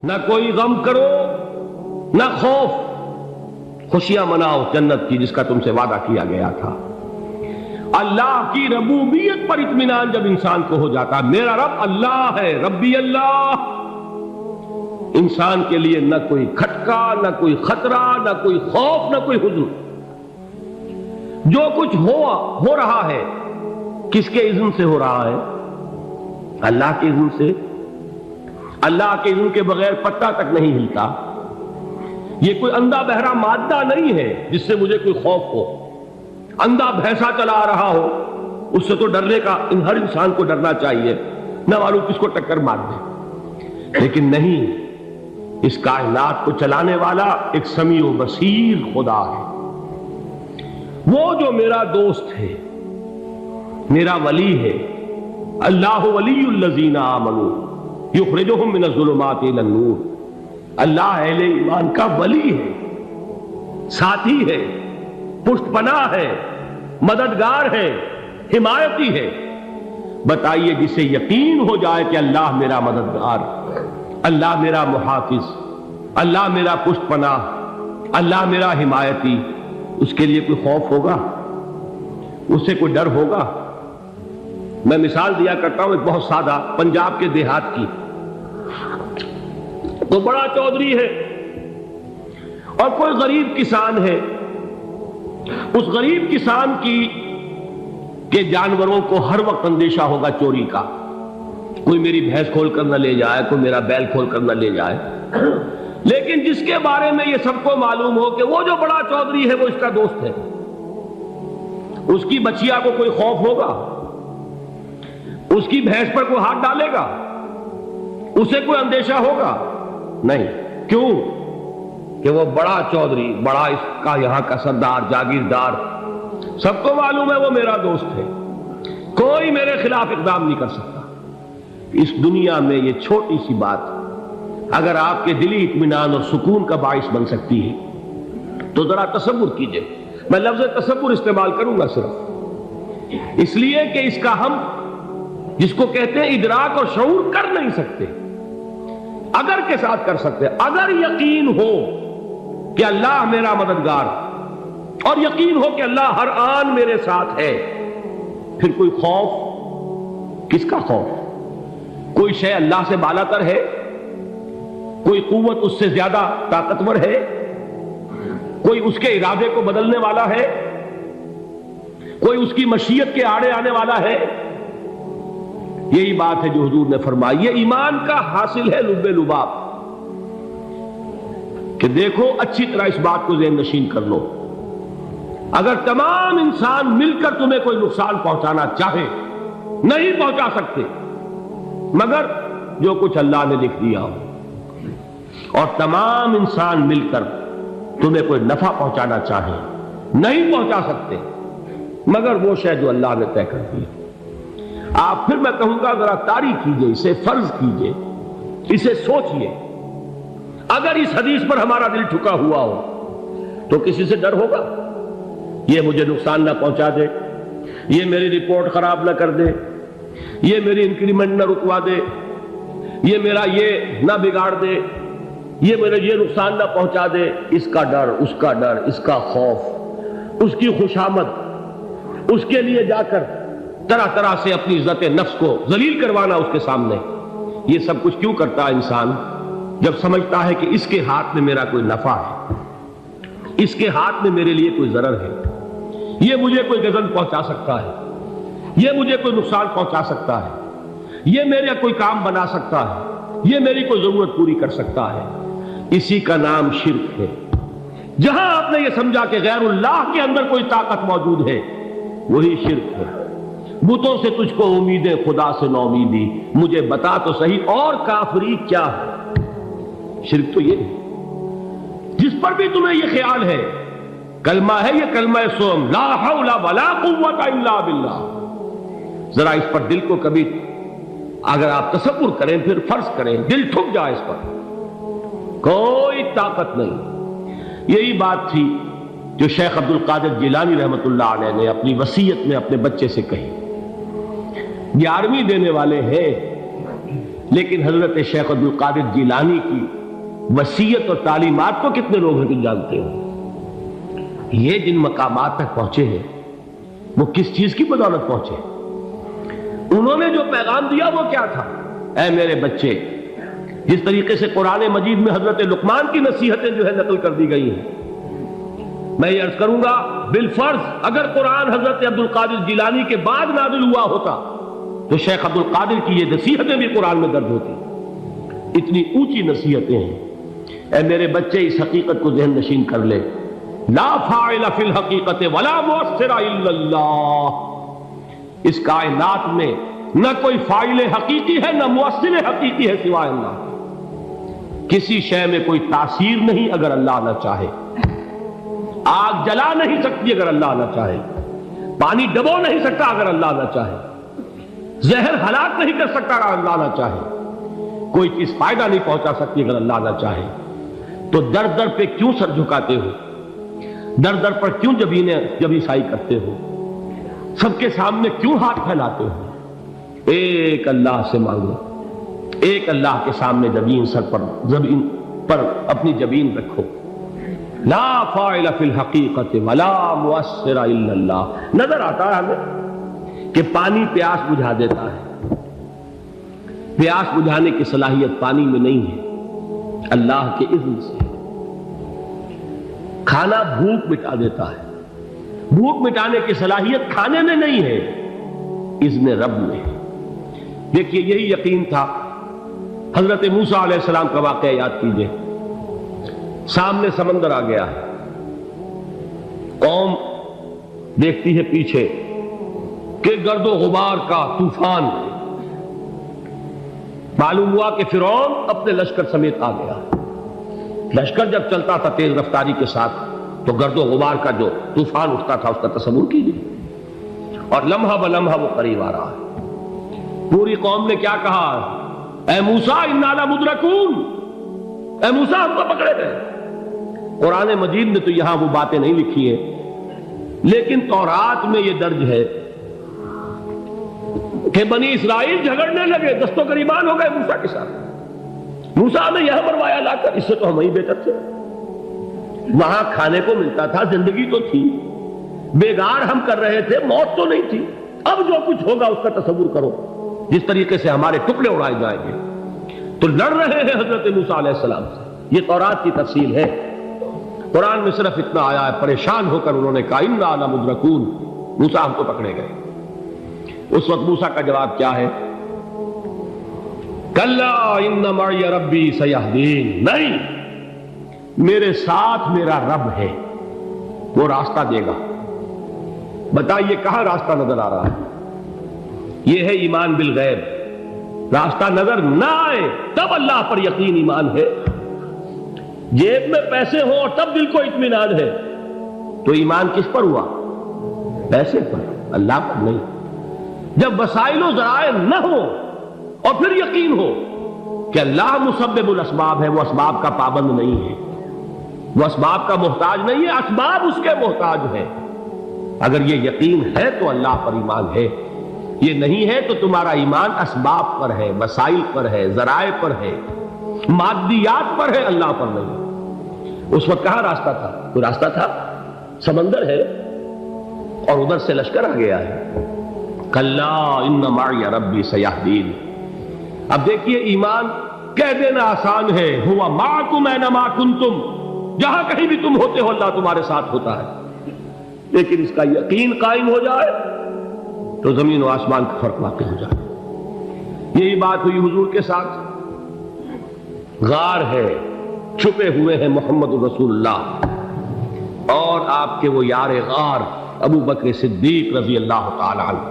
نہ کوئی غم کرو نہ خوف، خوشیاں مناؤ جنت کی جس کا تم سے وعدہ کیا گیا تھا۔ اللہ کی ربوبیت پر اطمینان جب انسان کو ہو جاتا، میرا رب اللہ ہے، ربی اللہ، انسان کے لیے نہ کوئی کھٹکا، نہ کوئی خطرہ، نہ کوئی خوف، نہ کوئی حزن۔ جو کچھ ہو رہا ہے کس کے اذن سے ہو رہا ہے؟ اللہ کے اذن سے۔ اللہ کے اذن کے بغیر پتا تک نہیں ہلتا۔ یہ کوئی اندھا بہرا مادہ نہیں ہے جس سے مجھے کوئی خوف ہو۔ اندھا بھینسا چلا رہا ہو اس سے تو ڈرنے کا ہر انسان کو ڈرنا چاہیے، نہ معلوم کس کو ٹکر مار دے، لیکن نہیں، اس کائنات کو چلانے والا ایک سمیع و بصیر خدا ہے۔ وہ جو میرا دوست ہے، میرا ولی ہے، اللہ ولی الذین آمنوا یخرجہم من الظلمات الی النور۔ اللہ اہل ایمان کا ولی ہے، ساتھی ہے، پشت پناہ ہے، مددگار ہے، حمایتی ہے۔ بتائیے جسے یقین ہو جائے کہ اللہ میرا مددگار، اللہ میرا محافظ، اللہ میرا پشت پناہ، اللہ میرا حمایتی، اس کے لیے کوئی خوف ہوگا؟ اس سے کوئی ڈر ہوگا؟ میں مثال دیا کرتا ہوں ایک بہت سادہ، پنجاب کے دیہات کی۔ تو بڑا چودھری ہے اور کوئی غریب کسان ہے۔ اس غریب کسان کے جانوروں کو ہر وقت اندیشہ ہوگا چوری کا، کوئی میری بھینس کھول کر نہ لے جائے، کوئی میرا بیل کھول کر نہ لے جائے۔ لیکن جس کے بارے میں یہ سب کو معلوم ہو کہ وہ جو بڑا چودھری ہے وہ اس کا دوست ہے، اس کی بچیا کو کوئی خوف ہوگا؟ اس کی بھینس پر کوئی ہاتھ ڈالے گا؟ اسے کوئی اندیشہ ہوگا؟ نہیں۔ کیوں؟ کہ وہ بڑا چودھری، بڑا اس کا یہاں کا سردار، جاگیردار، سب کو معلوم ہے وہ میرا دوست ہے، کوئی میرے خلاف اقدام نہیں کر سکتا۔ اس دنیا میں یہ چھوٹی سی بات اگر آپ کے دلی اطمینان اور سکون کا باعث بن سکتی ہے تو ذرا تصور کیجئے۔ میں لفظ تصور استعمال کروں گا صرف اس لیے کہ اس کا ہم جس کو کہتے ہیں ادراک اور شعور کر نہیں سکتے، اگر کے ساتھ کر سکتے۔ اگر یقین ہو کہ اللہ میرا مددگار اور یقین ہو کہ اللہ ہر آن میرے ساتھ ہے، پھر کوئی خوف؟ کس کا خوف؟ کوئی شے اللہ سے بالاتر ہے؟ کوئی قوت اس سے زیادہ طاقتور ہے؟ کوئی اس کے ارادے کو بدلنے والا ہے؟ کوئی اس کی مشیت کے آڑے آنے والا ہے؟ یہی بات ہے جو حضور نے فرمائی۔ یہ ایمان کا حاصل ہے لب لباب، کہ دیکھو اچھی طرح اس بات کو ذہن نشین کر لو، اگر تمام انسان مل کر تمہیں کوئی نقصان پہنچانا چاہے نہیں پہنچا سکتے، مگر جو کچھ اللہ نے لکھ دیا ہو، اور تمام انسان مل کر تمہیں کوئی نفع پہنچانا چاہے نہیں پہنچا سکتے، مگر وہ شے جو اللہ نے طے کر دی۔ آپ پھر میں کہوں گا ذرا طاری کیجئے، اسے فرض کیجئے، اسے سوچئے۔ اگر اس حدیث پر ہمارا دل ٹھکا ہوا ہو تو کسی سے ڈر ہوگا؟ یہ مجھے نقصان نہ پہنچا دے، یہ میری رپورٹ خراب نہ کر دے، یہ میری انکریمنٹ نہ رکوا دے، یہ میرا یہ نہ بگاڑ دے، یہ میرے یہ نقصان نہ پہنچا دے۔ اس کا ڈر، اس کا ڈر، اس کا خوف، اس کی خوشامد، اس کے لیے جا کر طرح طرح سے اپنی عزت نفس کو ذلیل کروانا اس کے سامنے، یہ سب کچھ کیوں کرتا ہے انسان؟ جب سمجھتا ہے کہ اس کے ہاتھ میں میرا کوئی نفع ہے، اس کے ہاتھ میں میرے لیے کوئی ضرر ہے، یہ مجھے کوئی غضب پہنچا سکتا ہے، یہ مجھے کوئی نقصان پہنچا سکتا ہے، یہ میرا کوئی کام بنا سکتا ہے، یہ میری کوئی ضرورت پوری کر سکتا ہے، اسی کا نام شرک ہے۔ جہاں آپ نے یہ سمجھا کہ غیر اللہ کے اندر کوئی طاقت موجود ہے، وہی شرک ہے۔ بتوں سے تجھ کو امیدیں، خدا سے نو امیدی، مجھے بتا تو صحیح اور کافری کیا ہے؟ شرک تو یہ ہے۔ جس پر بھی تمہیں یہ خیال ہے، کلمہ ہے یہ کلمہ سوم، لا حول ولا قوت الا باللہ، ذرا اس پر دل کو کبھی اگر آپ تصور کریں، پھر فرض کریں، دل ٹھک جائے اس پر، کوئی طاقت نہیں۔ یہی بات تھی جو شیخ عبد القادر جیلانی رحمۃ اللہ علیہ نے اپنی وصیت میں اپنے بچے سے کہی۔ 11ویں دینے والے ہیں، لیکن حضرت شیخ عبد القادر جیلانی کی وصیت اور تعلیمات کو کتنے لوگ ہیں کہ جانتے ہو؟ یہ جن مقامات تک پہنچے ہیں وہ کس چیز کی بدولت پہنچے؟ انہوں نے جو پیغام دیا وہ کیا تھا؟ اے میرے بچے، جس طریقے سے قرآن مجید میں حضرت لقمان کی نصیحتیں جو ہے نقل کر دی گئی ہیں، میں یہ عرض کروں گا بالفرض اگر قرآن حضرت عبد القادر جیلانی کے بعد نازل ہوا ہوتا تو شیخ عبد القادر کی یہ نصیحتیں بھی قرآن میں درج ہوتی۔ اتنی اونچی نصیحتیں ہیں۔ اے میرے بچے، اس حقیقت کو ذہن نشین کر لے، لا فاعل فی الحقیقت ولا مؤثر الا اللہ۔ اس کائنات میں نہ کوئی فاعل حقیقی ہے نہ مؤثر حقیقی ہے سوائے اللہ۔ کسی شے میں کوئی تاثیر نہیں اگر اللہ نہ چاہے۔ آگ جلا نہیں سکتی اگر اللہ نہ چاہے، پانی ڈبو نہیں سکتا اگر اللہ نہ چاہے، زہر ہلاک نہیں کر سکتا اگر اللہ نہ چاہے، کوئی چیز فائدہ نہیں پہنچا سکتی اگر اللہ نہ چاہے۔ تو در در پہ کیوں سر جھکاتے ہو؟ در در پر کیوں جبیں سائی کرتے ہو؟ سب کے سامنے کیوں ہاتھ پھیلاتے ہو؟ ایک اللہ سے مانگو، ایک اللہ کے سامنے زمین پر اپنی جبین رکھو۔ لا فاعل فی الحقیقت ولا مؤثر الا اللہ۔ نظر آتا ہے ہمیں کہ پانی پیاس بجھا دیتا ہے، پیاس بجھانے کی صلاحیت پانی میں نہیں ہے، اللہ کے اذن سے۔ کھانا بھوک مٹا دیتا ہے، بھوک مٹانے کی صلاحیت کھانے میں نہیں ہے، اذن رب میں۔ دیکھیے یہی یقین تھا حضرت موسیٰ علیہ السلام کا واقعہ یاد کیجئے۔ سامنے سمندر آ گیا ہے، قوم دیکھتی ہے پیچھے کہ گرد و غبار کا طوفان، معلوم ہوا کہ فرعون اپنے لشکر سمیت آ گیا۔ لشکر جب چلتا تھا تیز رفتاری کے ساتھ تو گرد و غبار کا جو طوفان اٹھتا تھا اس کا تصور کیجیے، اور لمحہ بلمحہ وہ قریب آ رہا ہے۔ پوری قوم نے کیا کہا؟ اے موسیٰ انا لمدرکون، اے موسیٰ ہم کو پکڑے گئے۔ قرآن مجید نے تو یہاں وہ باتیں نہیں لکھی ہیں، لیکن تورات میں یہ درج ہے کہ بنی اسرائیل جھگڑنے لگے، دست و گریبان ہو گئے موسیٰ کے ساتھ۔ موسیٰ ہمیں یہاں مروایا لا کر، اس سے تو ہم ہی بہتر تھے، وہاں کھانے کو ملتا تھا، زندگی تو تھی، بیگار ہم کر رہے تھے، موت تو نہیں تھی۔ اب جو کچھ ہوگا اس کا تصور کرو، جس طریقے سے ہمارے ٹکڑے اڑائے جائیں گے۔ تو لڑ رہے ہیں حضرت موسیٰ علیہ السلام سے، یہ تورات کی تفصیل ہے۔ قرآن میں صرف اتنا آیا ہے، پریشان ہو کر انہوں نے کہا انا لمدرکون، موسیٰ ہم کو پکڑے گئے۔ اس وقت موسیٰ کا جواب کیا ہے؟ کلا ان معی ربی سیہدین، نہیں، میرے ساتھ میرا رب ہے، وہ راستہ دے گا۔ بتائیے کہاں راستہ نظر آ رہا ہے؟ یہ ہے ایمان بالغیب۔ راستہ نظر نہ آئے تب اللہ پر یقین ایمان ہے۔ جیب میں پیسے ہوں اور تب دل کو اطمینان ہے تو ایمان کس پر ہوا؟ پیسے پر، اللہ پر نہیں۔ جب وسائل و ذرائع نہ ہو اور پھر یقین ہو کہ اللہ مسبب الاسباب ہے، وہ اسباب کا پابند نہیں ہے، وہ اسباب کا محتاج نہیں ہے، اسباب اس کے محتاج ہے۔ اگر یہ یقین ہے تو اللہ پر ایمان ہے، یہ نہیں ہے تو تمہارا ایمان اسباب پر ہے، وسائل پر ہے، ذرائع پر ہے، مادیات پر ہے، اللہ پر نہیں۔ اس وقت کہاں راستہ تھا؟ کوئی راستہ تھا؟ سمندر ہے اور ادھر سے لشکر آ گیا ہے۔ کلا ان معی ربی سیہدین۔ اب دیکھیے ایمان کہہ دینا آسان ہے، ہوا معکم اینما کنتم، جہاں کہیں بھی تم ہوتے ہو اللہ تمہارے ساتھ ہوتا ہے، لیکن اس کا یقین قائم ہو جائے تو زمین و آسمان کا فرق واقع ہو جائے۔ یہی بات ہوئی حضور کے ساتھ۔ غار ہے، چھپے ہوئے ہیں محمد رسول اللہ اور آپ کے وہ یار غار ابو بکر صدیق رضی اللہ تعالی عنہ۔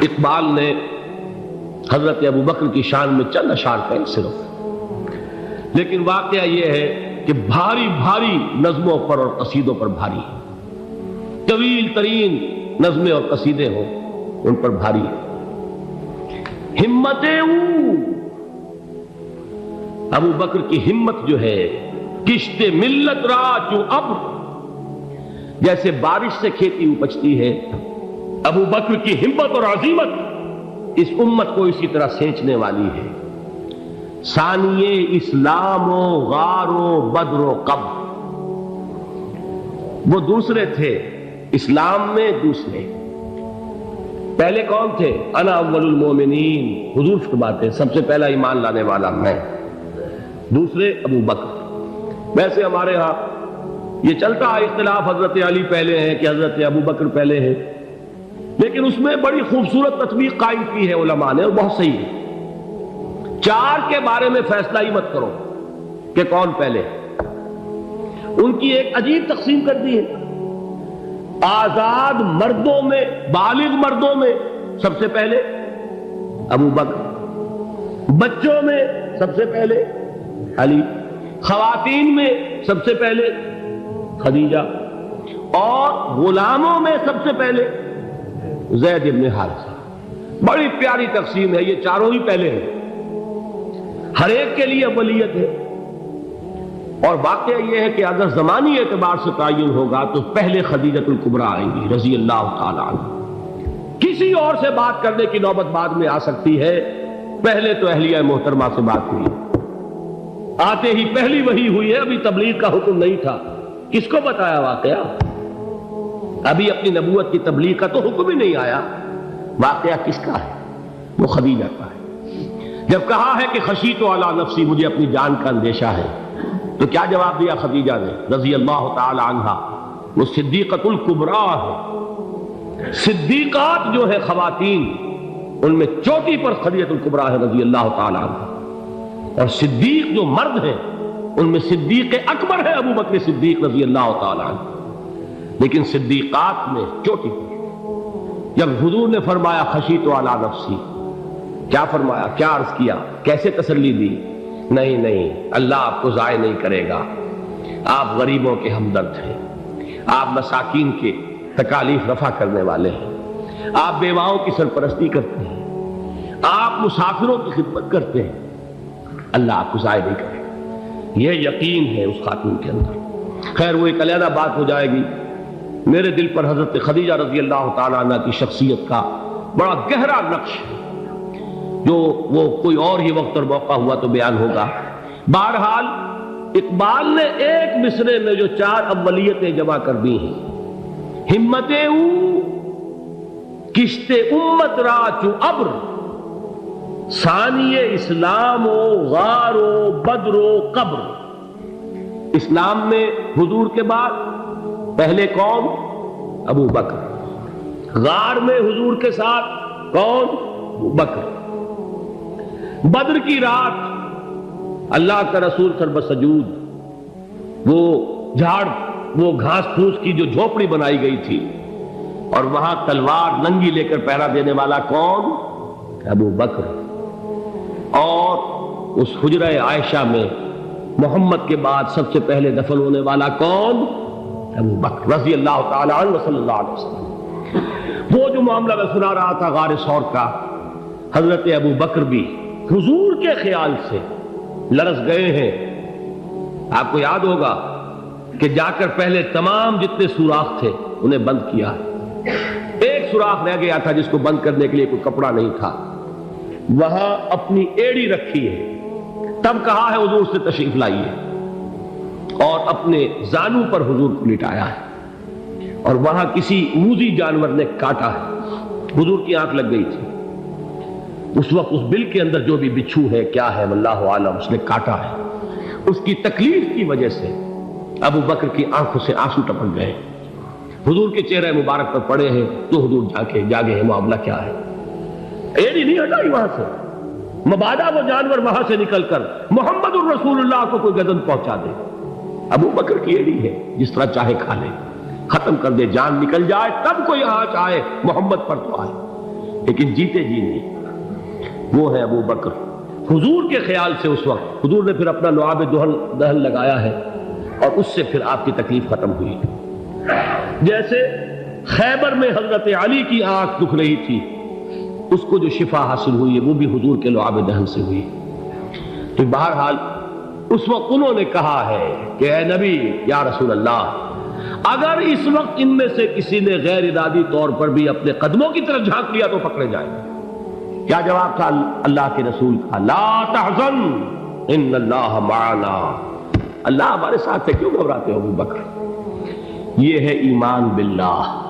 اقبال نے حضرت ابو بکر کی شان میں چند اشعار کہیں صرف، لیکن واقعہ یہ ہے کہ بھاری بھاری نظموں پر اور قصیدوں پر بھاری ہے، طویل ترین نظمیں اور قصیدے ہوں ان پر بھاری ہے۔ ہمتیں ابو بکر کی ہمت جو ہے، کشت ملت را چو ابر، جیسے بارش سے کھیتی اپجتی ہے، ابو بکر کی ہمت اور عزیمت اس امت کو اسی طرح سینچنے والی ہے۔ ثانیے اسلام و غار و بدر و قبر، وہ دوسرے تھے اسلام میں، دوسرے پہلے کون تھے؟ انا اول المومنین، حضور فرماتے ہیں سب سے پہلا ایمان لانے والا میں، دوسرے ابو بکر۔ ویسے ہمارے ہاں یہ چلتا ہے اختلاف، حضرت علی پہلے ہیں کہ حضرت ابو بکر پہلے ہیں، لیکن اس میں بڑی خوبصورت تطبیق قائم کی ہے علماء نے، اور بہت صحیح ہے۔ چار کے بارے میں فیصلہ ہی مت کرو کہ کون پہلے، ان کی ایک عجیب تقسیم کر دی ہے۔ آزاد مردوں میں، بالغ مردوں میں سب سے پہلے ابو بکر، بچوں میں سب سے پہلے علی، خواتین میں سب سے پہلے خدیجہ، اور غلاموں میں سب سے پہلے زید بن حارثہ۔ بڑی پیاری تقسیم ہے، یہ چاروں ہی پہلے ہیں، ہر ایک کے لیے اولیت ہے۔ اور واقعہ یہ ہے کہ اگر زمانی اعتبار سے تعین ہوگا تو پہلے خدیجہ الکبریٰ آئیں گی رضی اللہ تعالی عنہ، کسی اور سے بات کرنے کی نوبت بعد میں آ سکتی ہے، پہلے تو اہلیہ محترمہ سے بات ہوئی، آتے ہی پہلی وحی ہوئی ہے، ابھی تبلیغ کا حکم نہیں تھا، کس کو بتایا واقعہ؟ ابھی اپنی نبوت کی تبلیغ کا تو حکم ہی نہیں آیا، واقعہ کس کا ہے؟ وہ خدیجہ کا ہے۔ جب کہا ہے کہ خشیت علی نفسی، مجھے اپنی جان کا اندیشہ ہے، تو کیا جواب دیا خدیجہ نے رضی اللہ تعالی عنہا؟ وہ صدیقۃ الکبریٰ ہے، صدیقات جو ہے خواتین ان میں چوٹی پر خدیجہ الکبریٰ ہے رضی اللہ تعالی عنہا، اور صدیق جو مرد ہیں ان میں صدیق اکبر ہے ابو بکر صدیق رضی اللہ تعالی عنہ، لیکن صدیقات میں چوٹی پر۔ جب حضور نے فرمایا خشیت علی نفسی، کیا فرمایا، کیا عرض کیا، کیسے تسلی دی؟ نہیں نہیں، اللہ آپ کو ضائع نہیں کرے گا، آپ غریبوں کے ہمدرد ہیں، آپ مساکین کے تکالیف رفع کرنے والے ہیں، آپ بیواؤں کی سرپرستی کرتے ہیں، آپ مسافروں کی خدمت کرتے ہیں، اللہ آپ کو ضائع نہیں کرے گا۔ یہ یقین ہے اس خاتون کے اندر۔ خیر وہ ایک علیحدہ بات ہو جائے گی۔ میرے دل پر حضرت خدیجہ رضی اللہ تعالی عنہ کی شخصیت کا بڑا گہرا نقش ہے، جو وہ کوئی اور ہی وقت اور موقع ہوا تو بیان ہوگا۔ بہرحال اقبال نے ایک مصرے میں جو چار اولیتیں جمع کر دی ہیں، ہمت او کشت امت را چو ابر، ثانی اسلام و غار و بدر و قبر۔ اسلام میں حضور کے بعد پہلے کون؟ ابو بکر۔ غار میں حضور کے ساتھ کون؟ ابو بکر۔ بدر کی رات اللہ کا رسول سر بسجود، وہ جھاڑ، وہ گھاس پھوس کی جو جھوپڑی بنائی گئی تھی، اور وہاں تلوار ننگی لے کر پہرا دینے والا کون؟ ابو بکر۔ اور اس حجرہ عائشہ میں محمد کے بعد سب سے پہلے دفن ہونے والا کون؟ ابو بکر رضی اللہ تعالی عنہ صلی اللہ علیہ وسلم۔ وہ جو معاملہ میں سنا رہا تھا غار ثور کا، حضرت ابو بکر بھی حضور کے خیال سے لرز گئے ہیں۔ آپ کو یاد ہوگا کہ جا کر پہلے تمام جتنے سوراخ تھے انہیں بند کیا، ایک سوراخ رہ گیا تھا جس کو بند کرنے کے لیے کوئی کپڑا نہیں تھا، وہاں اپنی ایڑی رکھی ہے، تب کہا ہے حضور سے تشریف لائیے، اور اپنے زانو پر حضور کو لٹایا ہے، اور وہاں کسی موذی جانور نے کاٹا ہے، حضور کی آنکھ لگ گئی تھی، اس وقت اس بل کے اندر جو بھی بچھو ہے کیا ہے واللہ عالم، اس نے کاٹا ہے، اس کی تکلیف کی وجہ سے ابو بکر کی آنکھوں سے آنسو ٹپک گئے، حضور کے چہرے مبارک پر پڑے ہیں، تو حضور جاگے ہیں، معاملہ کیا ہے؟ ایڑی نہیں ہٹائی وہاں سے، مبادا وہ جانور وہاں سے نکل کر محمد الرسول اللہ کو کوئی گدن پہنچا دے، ابو بکر کی ایڑی ہے، جس طرح چاہے کھا لے، ختم کر دے، جان نکل جائے تب کوئی آنچ آئے، محمد پر تو آئے، لیکن جیتے جی نہیں۔ وہ ہے ابو بکر حضور کے خیال سے۔ اس وقت حضور نے پھر اپنا لعاب دہن لگایا ہے، اور اس سے پھر آپ کی تکلیف ختم ہوئی۔ جیسے خیبر میں حضرت علی کی آنکھ دکھ رہی تھی، اس کو جو شفا حاصل ہوئی ہے وہ بھی حضور کے لعاب دہن سے ہوئی۔ تو بہرحال اس وقت انہوں نے کہا ہے کہ اے نبی یا رسول اللہ، اگر اس وقت ان میں سے کسی نے غیر ارادی طور پر بھی اپنے قدموں کی طرف جھانک لیا تو پکڑے جائیں گے، کیا جواب تھا اللہ کے رسول کا؟ لا تحزن ان اللہ معنا، اللہ ہمارے ساتھ ہے، کیوں گھبراتے ہو ابو بکر؟ یہ ہے ایمان باللہ،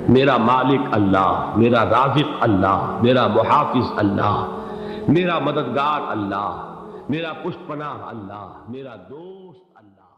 میرا مالک اللہ، میرا رازق اللہ، میرا محافظ اللہ، میرا مددگار اللہ، میرا پشت پناہ اللہ، میرا دوست اللہ۔